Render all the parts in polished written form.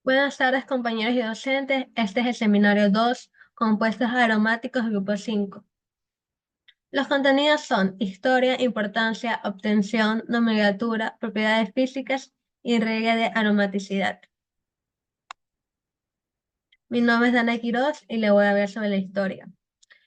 Buenas tardes, compañeros y docentes. Este es el seminario 2, compuestos aromáticos, grupo 5. Los contenidos son historia, importancia, obtención, nomenclatura, propiedades físicas y regla de aromaticidad. Mi nombre es Dana Quiroz y le voy a hablar sobre la historia.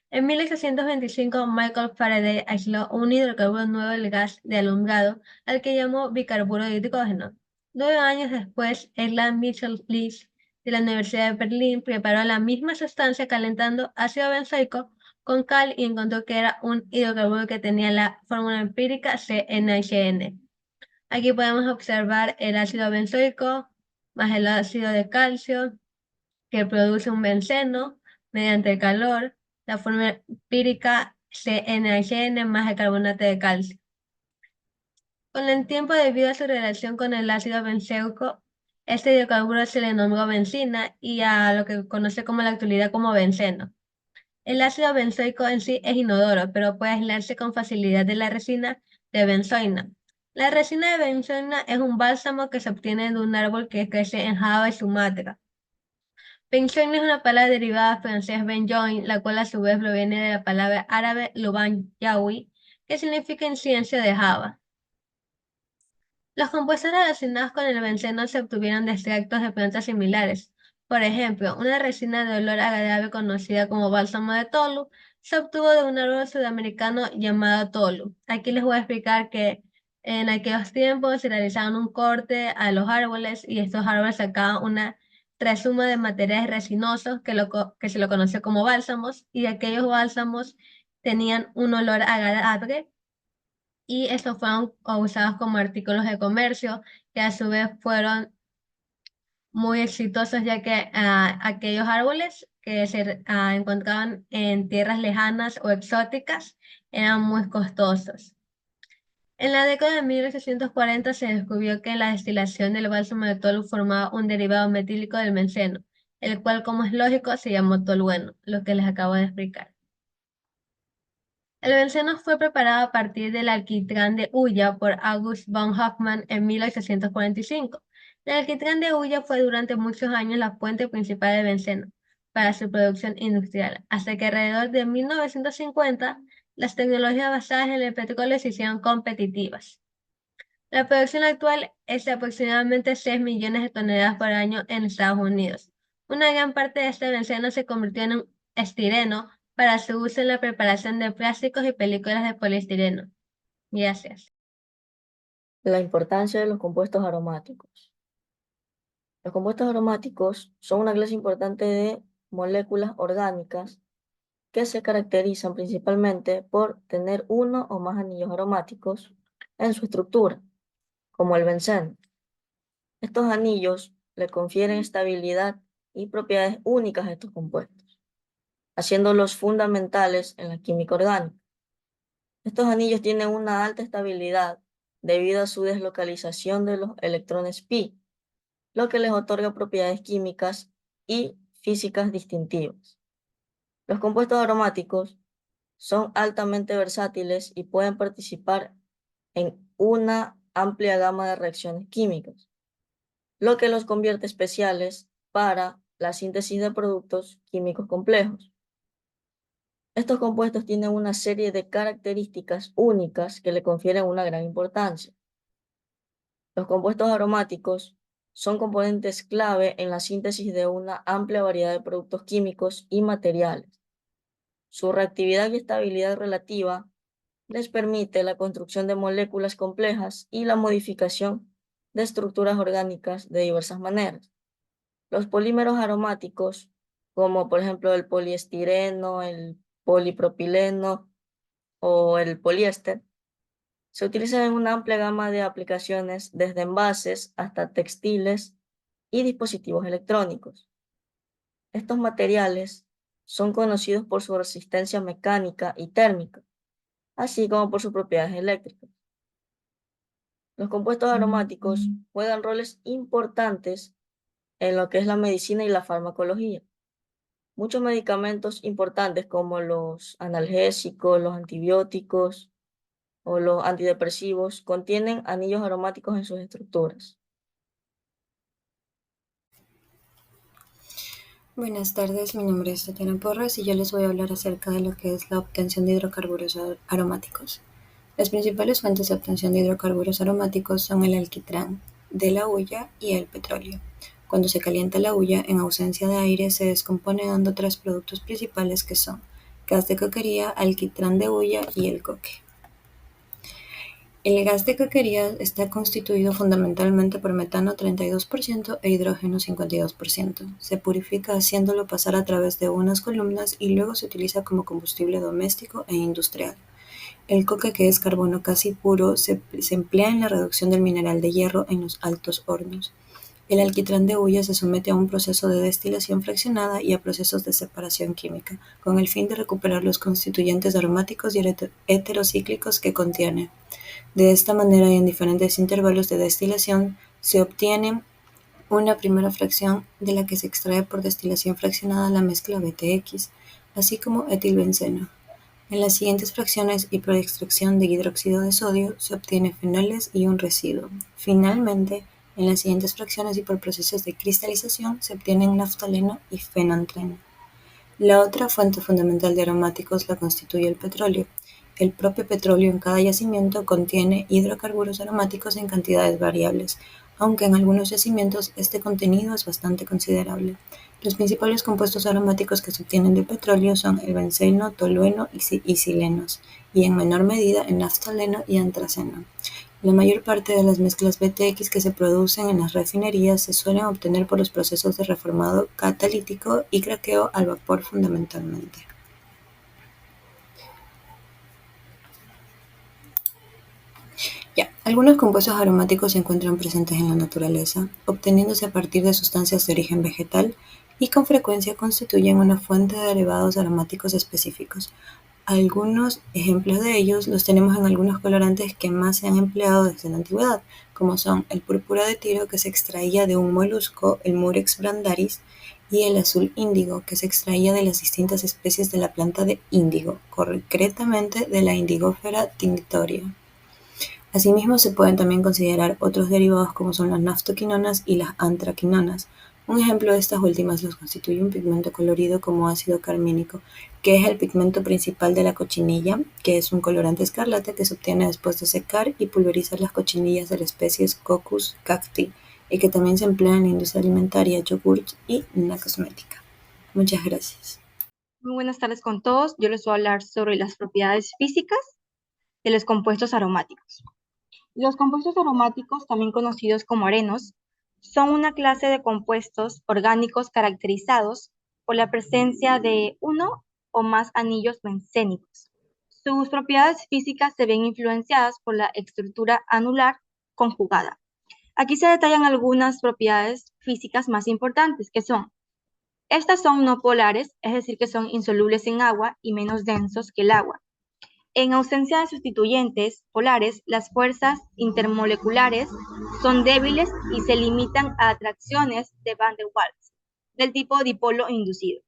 En 1825, Michael Faraday aisló un hidrocarburo nuevo del gas de alumbrado, al que llamó bicarburo de hidrógeno. 9 años después, Erland Mitchell Leach de la Universidad de Berlín preparó la misma sustancia calentando ácido benzoico con cal y encontró que era un hidrocarburo que tenía la fórmula empírica CnHn. Aquí podemos observar el ácido benzoico más el ácido de calcio que produce un benceno mediante el calor, la fórmula empírica CnHn más el carbonato de calcio. Con el tiempo, debido a su relación con el ácido benceico, este hidrocarburo se le nombró bencina y a lo que conoce como la actualidad como benceno. El ácido benzoico en sí es inodoro, pero puede aislarse con facilidad de la resina de benzoina. La resina de benzoina es un bálsamo que se obtiene de un árbol que crece en Java y Sumatra. Benzoin es una palabra derivada francés benjoin, la cual a su vez proviene de la palabra árabe luban yawi, que significa incienso de Java. Los compuestos relacionados con el benceno se obtuvieron de extractos de plantas similares. Por ejemplo, una resina de olor agradable conocida como bálsamo de tolu se obtuvo de un árbol sudamericano llamado tolu. Aquí les voy a explicar que en aquellos tiempos se realizaban un corte a los árboles y estos árboles sacaban una trasuma de materiales resinosos que se lo conoce como bálsamos, y aquellos bálsamos tenían un olor agradable y estos fueron usados como artículos de comercio que a su vez fueron muy exitosos, ya que aquellos árboles que se encontraban en tierras lejanas o exóticas eran muy costosos. En la década de 1840 se descubrió que la destilación del bálsamo de tolu formaba un derivado metílico del benceno, el cual, como es lógico, se llamó tolueno, lo que les acabo de explicar. El benceno fue preparado a partir del alquitrán de hulla por August von Hoffmann en 1845. El alquitrán de hulla fue durante muchos años la fuente principal de benceno para su producción industrial, hasta que alrededor de 1950 las tecnologías basadas en el petróleo se hicieron competitivas. La producción actual es de aproximadamente 6 millones de toneladas por año en Estados Unidos. Una gran parte de este benceno se convirtió en un estireno para su uso en la preparación de plásticos y películas de poliestireno. Gracias. La importancia de los compuestos aromáticos. Los compuestos aromáticos son una clase importante de moléculas orgánicas que se caracterizan principalmente por tener uno o más anillos aromáticos en su estructura, como el benceno. Estos anillos le confieren estabilidad y propiedades únicas a estos compuestos, haciéndolos fundamentales en la química orgánica. Estos anillos tienen una alta estabilidad debido a su deslocalización de los electrones pi, lo que les otorga propiedades químicas y físicas distintivas. Los compuestos aromáticos son altamente versátiles y pueden participar en una amplia gama de reacciones químicas, lo que los convierte especiales para la síntesis de productos químicos complejos. Estos compuestos tienen una serie de características únicas que le confieren una gran importancia. Los compuestos aromáticos son componentes clave en la síntesis de una amplia variedad de productos químicos y materiales. Su reactividad y estabilidad relativa les permite la construcción de moléculas complejas y la modificación de estructuras orgánicas de diversas maneras. Los polímeros aromáticos, como por ejemplo el poliestireno, el polipropileno o el poliéster, se utilizan en una amplia gama de aplicaciones, desde envases hasta textiles y dispositivos electrónicos. Estos materiales son conocidos por su resistencia mecánica y térmica, así como por sus propiedades eléctricas. Los compuestos aromáticos juegan roles importantes en lo que es la medicina y la farmacología. Muchos medicamentos importantes como los analgésicos, los antibióticos o los antidepresivos contienen anillos aromáticos en sus estructuras. Buenas tardes, mi nombre es Tatiana Porras y yo les voy a hablar acerca de lo que es la obtención de hidrocarburos aromáticos. Las principales fuentes de obtención de hidrocarburos aromáticos son el alquitrán de la hulla y el petróleo. Cuando se calienta la hulla, en ausencia de aire, se descompone dando tres productos principales que son gas de coquería, alquitrán de hulla y el coque. El gas de coquería está constituido fundamentalmente por metano 32% e hidrógeno 52%. Se purifica haciéndolo pasar a través de unas columnas y luego se utiliza como combustible doméstico e industrial. El coque, que es carbono casi puro, se emplea en la reducción del mineral de hierro en los altos hornos. El alquitrán de hulla se somete a un proceso de destilación fraccionada y a procesos de separación química, con el fin de recuperar los constituyentes aromáticos y heterocíclicos que contiene. De esta manera y en diferentes intervalos de destilación se obtiene una primera fracción de la que se extrae por destilación fraccionada la mezcla BTX, así como etilbenceno. En las siguientes fracciones y por extracción de hidróxido de sodio se obtiene fenoles y un residuo. Finalmente, en las siguientes fracciones y por procesos de cristalización se obtienen naftaleno y fenantreno. La otra fuente fundamental de aromáticos la constituye el petróleo. El propio petróleo en cada yacimiento contiene hidrocarburos aromáticos en cantidades variables, aunque en algunos yacimientos este contenido es bastante considerable. Los principales compuestos aromáticos que se obtienen del petróleo son el benceno, tolueno y silenos, y en menor medida el naftaleno y antraceno. La mayor parte de las mezclas BTX que se producen en las refinerías se suelen obtener por los procesos de reformado catalítico y craqueo al vapor fundamentalmente. Algunos compuestos aromáticos se encuentran presentes en la naturaleza, obteniéndose a partir de sustancias de origen vegetal y con frecuencia constituyen una fuente de derivados aromáticos específicos. Algunos ejemplos de ellos los tenemos en algunos colorantes que más se han empleado desde la antigüedad, como son el púrpura de tiro, que se extraía de un molusco, el Murex brandaris, y el azul índigo, que se extraía de las distintas especies de la planta de índigo, concretamente de la Indigofera tinctoria. Asimismo, se pueden también considerar otros derivados como son las naftoquinonas y las antraquinonas. Un ejemplo de estas últimas los constituye un pigmento colorido como ácido carmínico, que es el pigmento principal de la cochinilla, que es un colorante escarlata que se obtiene después de secar y pulverizar las cochinillas de la especie Coccus cacti, y que también se emplea en la industria alimentaria, yogurt y en la cosmética. Muchas gracias. Muy buenas tardes con todos. Yo les voy a hablar sobre las propiedades físicas de los compuestos aromáticos. Los compuestos aromáticos, también conocidos como arenos, son una clase de compuestos orgánicos caracterizados por la presencia de uno o más anillos bencénicos. Sus propiedades físicas se ven influenciadas por la estructura anular conjugada. Aquí se detallan algunas propiedades físicas más importantes, que son: estas son no polares, es decir, que son insolubles en agua y menos densos que el agua. En ausencia de sustituyentes polares, las fuerzas intermoleculares son débiles y se limitan a atracciones de Van der Waals, del tipo dipolo inducido.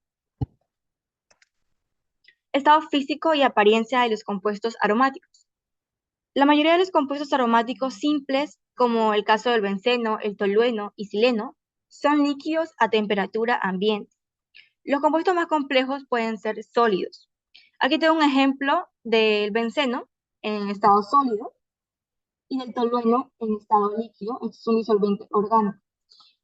Estado físico y apariencia de los compuestos aromáticos. La mayoría de los compuestos aromáticos simples, como el caso del benceno, el tolueno y sileno, son líquidos a temperatura ambiente. Los compuestos más complejos pueden ser sólidos. Aquí tengo un ejemplo del benceno en estado sólido y del tolueno en estado líquido, es un disolvente orgánico.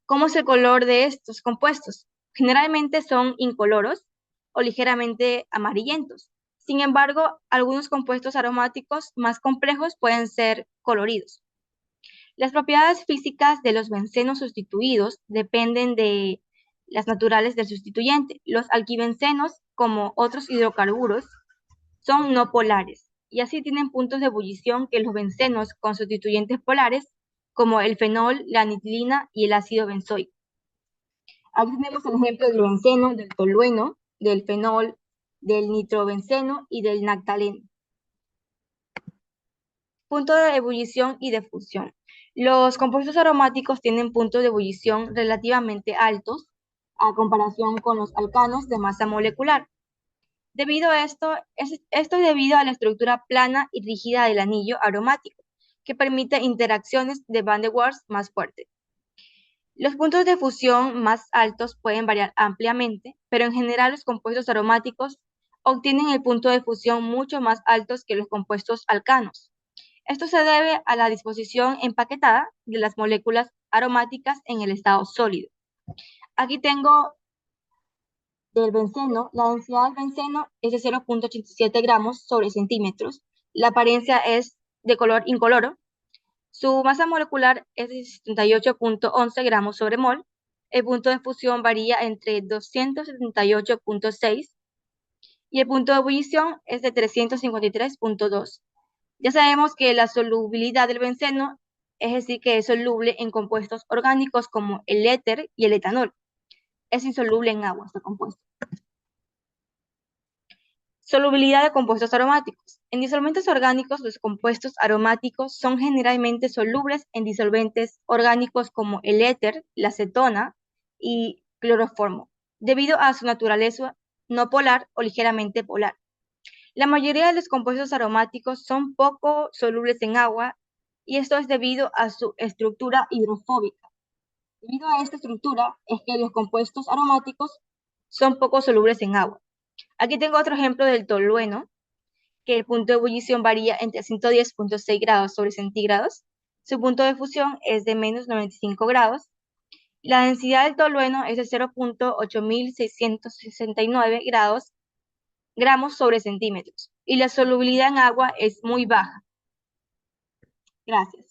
¿Cómo es el color de estos compuestos? Generalmente son incoloros o ligeramente amarillentos. Sin embargo, algunos compuestos aromáticos más complejos pueden ser coloridos. Las propiedades físicas de los bencenos sustituidos dependen de las naturales del sustituyente. Los alquibencenos, como otros hidrocarburos, son no polares y así tienen puntos de ebullición que los bencenos con sustituyentes polares, como el fenol, la anitilina y el ácido benzoico. Aquí tenemos el ejemplo del benceno, del tolueno, del fenol, del nitrobenceno y del naftaleno. Punto de ebullición y de fusión. Los compuestos aromáticos tienen puntos de ebullición relativamente altos a comparación con los alcanos de masa molecular. Debido a esto es debido a la estructura plana y rígida del anillo aromático, que permite interacciones de Van der Waals más fuertes. Los puntos de fusión más altos pueden variar ampliamente, pero en general los compuestos aromáticos obtienen el punto de fusión mucho más altos que los compuestos alcanos. Esto se debe a la disposición empaquetada de las moléculas aromáticas en el estado sólido. Aquí tengo del benceno. La densidad del benceno es de 0.87 gramos sobre centímetros. La apariencia es de color incoloro. Su masa molecular es de 78.11 gramos sobre mol. El punto de fusión varía entre 278.6 y el punto de ebullición es de 353.2. Ya sabemos que la solubilidad del benceno, es decir, que es soluble en compuestos orgánicos como el éter y el etanol. Es insoluble en agua este compuesto. Solubilidad de compuestos aromáticos. En disolventes orgánicos, los compuestos aromáticos son generalmente solubles en disolventes orgánicos como el éter, la acetona y cloroformo, debido a su naturaleza no polar o ligeramente polar. La mayoría de los compuestos aromáticos son poco solubles en agua y esto es debido a su estructura hidrofóbica. Debido a esta estructura es que los compuestos aromáticos son poco solubles en agua. Aquí tengo otro ejemplo del tolueno, que el punto de ebullición varía entre 110.6 grados sobre centígrados. Su punto de fusión es de menos 95 grados. La densidad del tolueno es de 0.8669 gramos sobre centímetros. Y la solubilidad en agua es muy baja. Gracias.